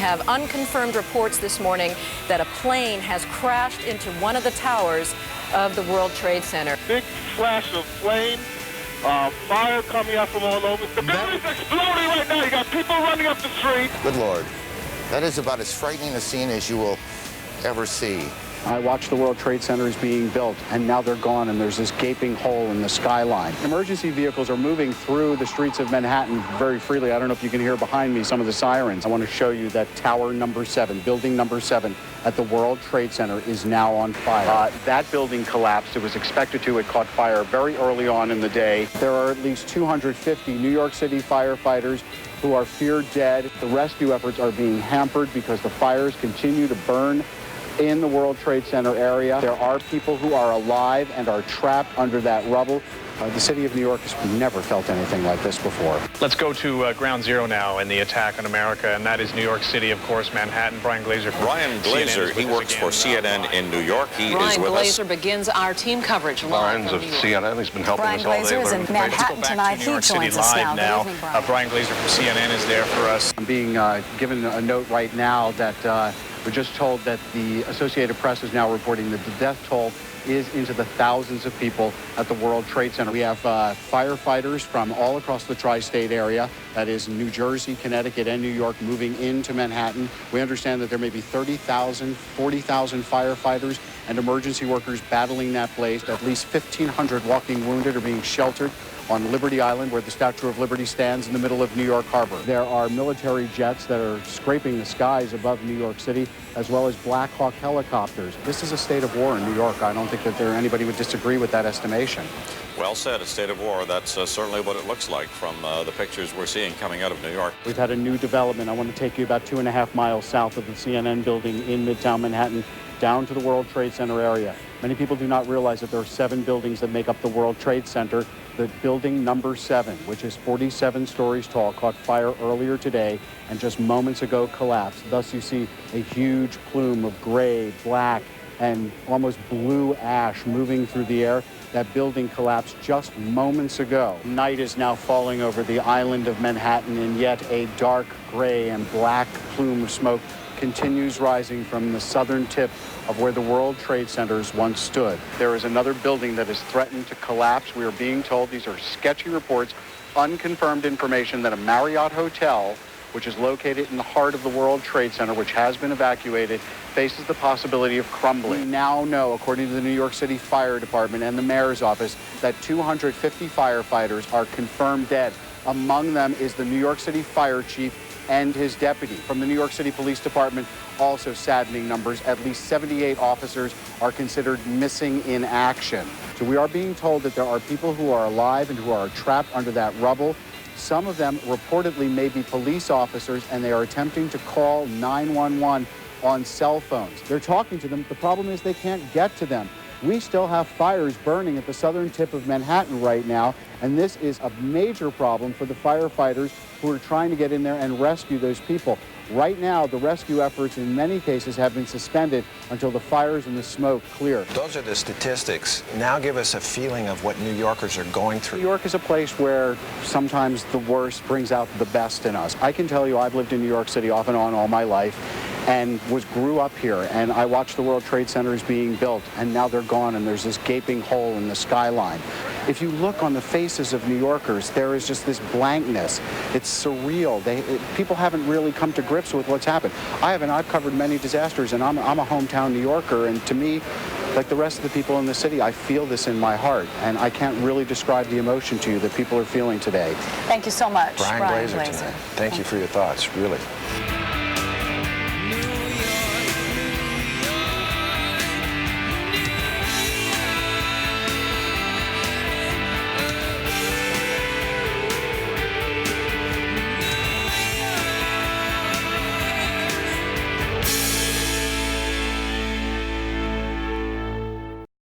have unconfirmed reports this morning that a plane has crashed into one of the towers of the World Trade Center. Big flash of flame, fire coming out from all over. The building's exploding right now. You got people running up the street. Good Lord. That is about as frightening a scene as you will ever see. I watched the World Trade Centers being built, and now they're gone, and there's this gaping hole in the skyline. Emergency vehicles are moving through the streets of Manhattan very freely. I don't know if you can hear behind me some of the sirens. I want to show you that tower number 7, building number 7 at the World Trade Center is now on fire. That building collapsed. It was expected to. It caught fire very early on in the day. There are at least 250 New York City firefighters who are feared dead. The rescue efforts are being hampered because the fires continue to burn in the World Trade Center area. There are people who are alive and are trapped under that rubble. The city of New York has never felt anything like this before. Let's go to ground zero now in the attack on America, and that is New York City, of course, Manhattan. Bryan Glazer. Bryan Glazer, he works for CNN in New York. He is with us. Bryan Glazer begins our team coverage live from New York. CNN. He's been helping us all day. Bryan Glazer is in Manhattan tonight. He joins us now. Now. Good evening, Bryan. Bryan Glazer from CNN is there for us. I'm being given a note right now that we're just told that the Associated Press is now reporting that the death toll is into the thousands of people at the World Trade Center. We have firefighters from all across the tri-state area, that is New Jersey, Connecticut, and New York, moving into Manhattan. We understand that there may be 30,000, 40,000 firefighters and emergency workers battling that place. At least 1,500 walking wounded are being sheltered on Liberty Island, where the Statue of Liberty stands in the middle of New York Harbor. There are military jets that are scraping the skies above New York City, as well as Black Hawk helicopters. This is a state of war in New York. I don't think that anybody would disagree with that estimation. Well said, a state of war. That's certainly what it looks like from the pictures we're seeing coming out of New York. We've had a new development. I want to take you about 2.5 miles south of the CNN building in Midtown Manhattan, down to the World Trade Center area. Many people do not realize that there are 7 buildings that make up the World Trade Center. The building number 7, which is 47 stories tall, caught fire earlier today and just moments ago collapsed. Thus, you see a huge plume of gray, black, and almost blue ash moving through the air. That building collapsed just moments ago. Night is now falling over the island of Manhattan, and yet a dark gray and black plume of smoke continues rising from the southern tip of where the World Trade Centers once stood. There is another building that is threatened to collapse. We are being told, these are sketchy reports, unconfirmed information, that a Marriott hotel, which is located in the heart of the World Trade Center, which has been evacuated, faces the possibility of crumbling. We now know, according to the New York City Fire Department and the mayor's office, that 250 firefighters are confirmed dead. Among them is the New York City fire chief and his deputy. From the New York City Police Department, also saddening numbers. At least 78 officers are considered missing in action. So we are being told that there are people who are alive and who are trapped under that rubble. Some of them reportedly may be police officers, and they are attempting to call 911 on cell phones. They're talking to them. The problem is they can't get to them. We still have fires burning at the southern tip of Manhattan right now, and this is a major problem for the firefighters who are trying to get in there and rescue those people. Right now, the rescue efforts in many cases have been suspended until the fires and the smoke clear. Those are the statistics. Now give us a feeling of what New Yorkers are going through. New York is a place where sometimes the worst brings out the best in us. I can tell you I've lived in New York City off and on all my life, and grew up here, and I watched the World Trade Centers being built, and now they're gone, and there's this gaping hole in the skyline. If you look on the faces of New Yorkers, there is just this blankness. It's surreal. People haven't really come to grips with what's happened. I've covered many disasters, and I'm a hometown New Yorker, and to me, like the rest of the people in the city, I feel this in my heart, and I can't really describe the emotion to you that people are feeling today. Thank you so much, Bryan Glazer tonight. Thank you for your thoughts, really.